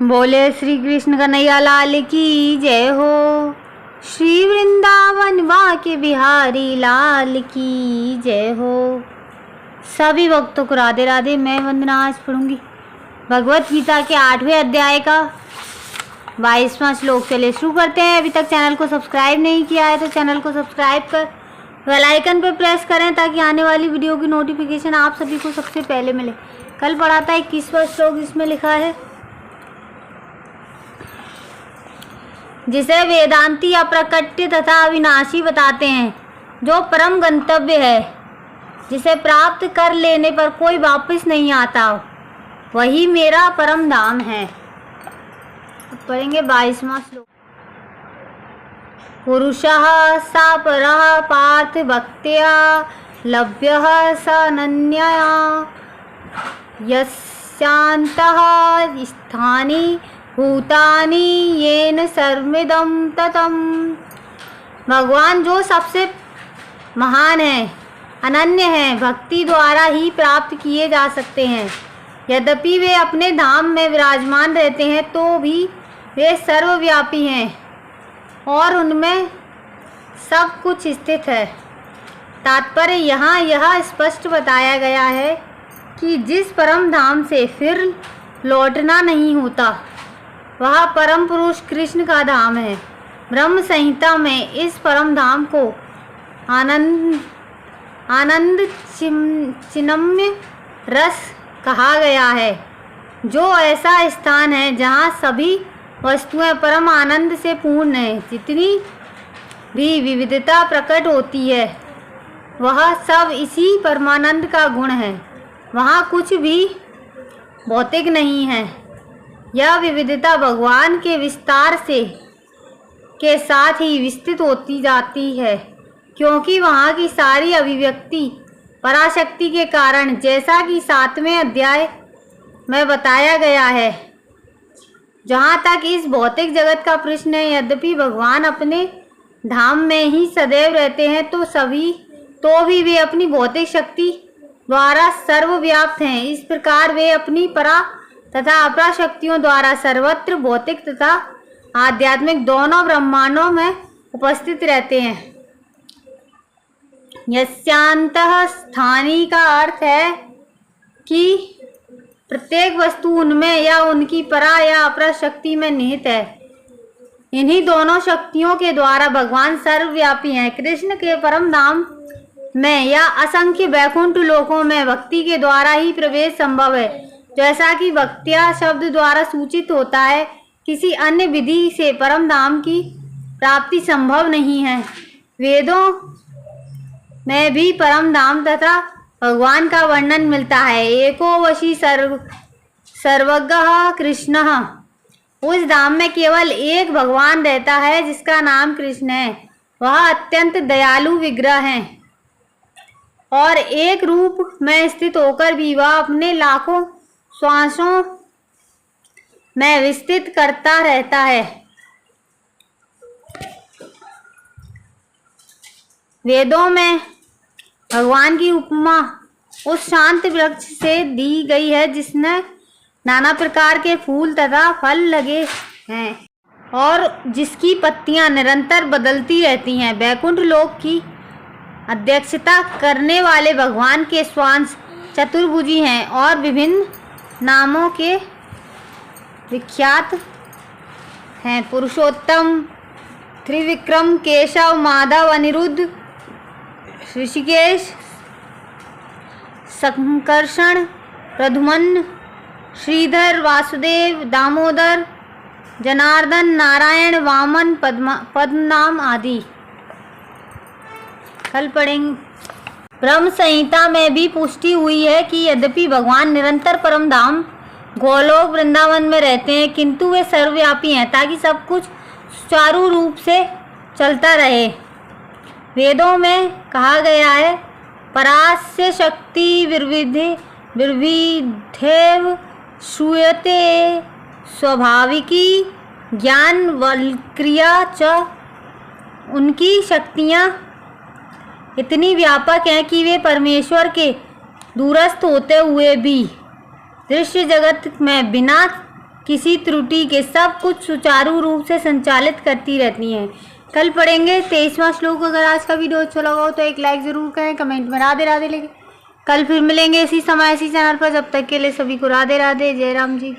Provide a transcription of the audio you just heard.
बोले श्री कृष्ण कन्हैया लाल की जय हो। श्री वृंदावन वाके बिहारी लाल की जय हो। सभी भक्तों को राधे राधे। मैं वंदना आज पढ़ूंगी भगवत गीता के 8वें अध्याय का 22वां श्लोक। चले शुरू करते हैं। अभी तक चैनल को सब्सक्राइब नहीं किया है तो चैनल को सब्सक्राइब कर बेल आइकन पर प्रेस करें ताकि आने वाली वीडियो की नोटिफिकेशन आप सभी को सबसे पहले मिले। कल पढ़ा था 21वां श्लोक। इसमें लिखा है, जिसे वेदांती अप्रकट्य तथा अविनाशी बताते हैं, जो परम गंतव्य है, जिसे प्राप्त कर लेने पर कोई वापस नहीं आता, वही मेरा परम धाम है। पढ़ेंगे 22वां श्लोक। पुरुषः स परः पार्थ भक्त्या लभ्यः स अनन्यया यस्यान्तः स्थानि भूतानि येन सर्वमिदं ततम्। भगवान जो सबसे महान है, अनन्य है, भक्ति द्वारा ही प्राप्त किए जा सकते हैं। यद्यपि वे अपने धाम में विराजमान रहते हैं तो भी वे सर्वव्यापी हैं और उनमें सब कुछ स्थित है। तात्पर्य यहाँ यह स्पष्ट बताया गया है कि जिस परम धाम से फिर लौटना नहीं होता वह परम पुरुष कृष्ण का धाम है। ब्रह्म संहिता में इस परम धाम को आनंद चिन्मय रस कहा गया है, जो ऐसा स्थान है जहाँ सभी वस्तुएं परम आनंद से पूर्ण है। जितनी भी विविधता प्रकट होती है वह सब इसी परमानंद का गुण है। वहाँ कुछ भी भौतिक नहीं है। यह विविधता भगवान के विस्तार से के साथ ही विस्तृत होती जाती है, क्योंकि वहाँ की सारी अभिव्यक्ति पराशक्ति के कारण, जैसा कि 7वें अध्याय में बताया गया है। जहाँ तक इस भौतिक जगत का प्रश्न है, यद्यपि भगवान अपने धाम में ही सदैव रहते हैं तो भी वे अपनी भौतिक शक्ति द्वारा सर्वव्याप्त हैं। इस प्रकार वे अपनी परा तथा अपरा शक्तियों द्वारा सर्वत्र भौतिक तथा आध्यात्मिक दोनों ब्रह्मांडों में उपस्थित रहते हैं। यस्यांतः स्थानी का अर्थ है कि प्रत्येक वस्तु उनमें या उनकी परा या अपरा शक्ति में निहित है। इन्हीं दोनों शक्तियों के द्वारा भगवान सर्वव्यापी हैं। कृष्ण के परम धाम में या असंख्य वैकुंठ लोकों में भक्ति के द्वारा ही प्रवेश संभव है। जैसा कि भक्त्या शब्द द्वारा सूचित होता है, किसी अन्य विधि से परम धाम की प्राप्ति संभव नहीं है। वेदों में भी परम धाम तथा भगवान का वर्णन मिलता है। एको वशी सर्वज्ञः कृष्णः। उस धाम में केवल एक भगवान रहता है जिसका नाम कृष्ण है। वह अत्यंत दयालु विग्रह है और एक रूप में स्थित होकर भी वह अपने लाखों श्वासों में विस्तृत करता रहता है। वेदों में भगवान की उपमा उस शांत वृक्ष से दी गई है जिसमें नाना प्रकार के फूल तथा फल लगे हैं और जिसकी पत्तियां निरंतर बदलती रहती हैं। वैकुंठ लोक की अध्यक्षता करने वाले भगवान के श्वास चतुर्भुजी हैं और विभिन्न नामों के विख्यात हैं। पुरुषोत्तम, त्रिविक्रम, केशव, माधव, अनिरुद्ध, ऋषिकेश, संकर्षण, प्रद्युम्न, श्रीधर, वासुदेव, दामोदर, जनार्दन, नारायण, वामन, पद्मनाम आदि। कल पढ़ेंगे। ब्रह्म संहिता में भी पुष्टि हुई है कि यद्यपि भगवान निरंतर परम धाम गोलोक वृंदावन में रहते हैं, किंतु वे सर्वव्यापी हैं ताकि सब कुछ सुचारू रूप से चलता रहे। वेदों में कहा गया है, परास्य शक्ति विविधेव श्रूयते स्वाभाविकी ज्ञान वल्क्रिया च। उनकी शक्तियाँ इतनी व्यापक हैं कि वे परमेश्वर के दूरस्थ होते हुए भी दृश्य जगत में बिना किसी त्रुटि के सब कुछ सुचारू रूप से संचालित करती रहती हैं। कल पढ़ेंगे 23वां श्लोक। अगर आज का वीडियो अच्छा लगा हो तो एक लाइक ज़रूर करें, कमेंट में राधे राधे लिखें। कल फिर मिलेंगे इसी समय इसी चैनल पर। जब तक के लिए सभी को राधे राधे। जय राम जी।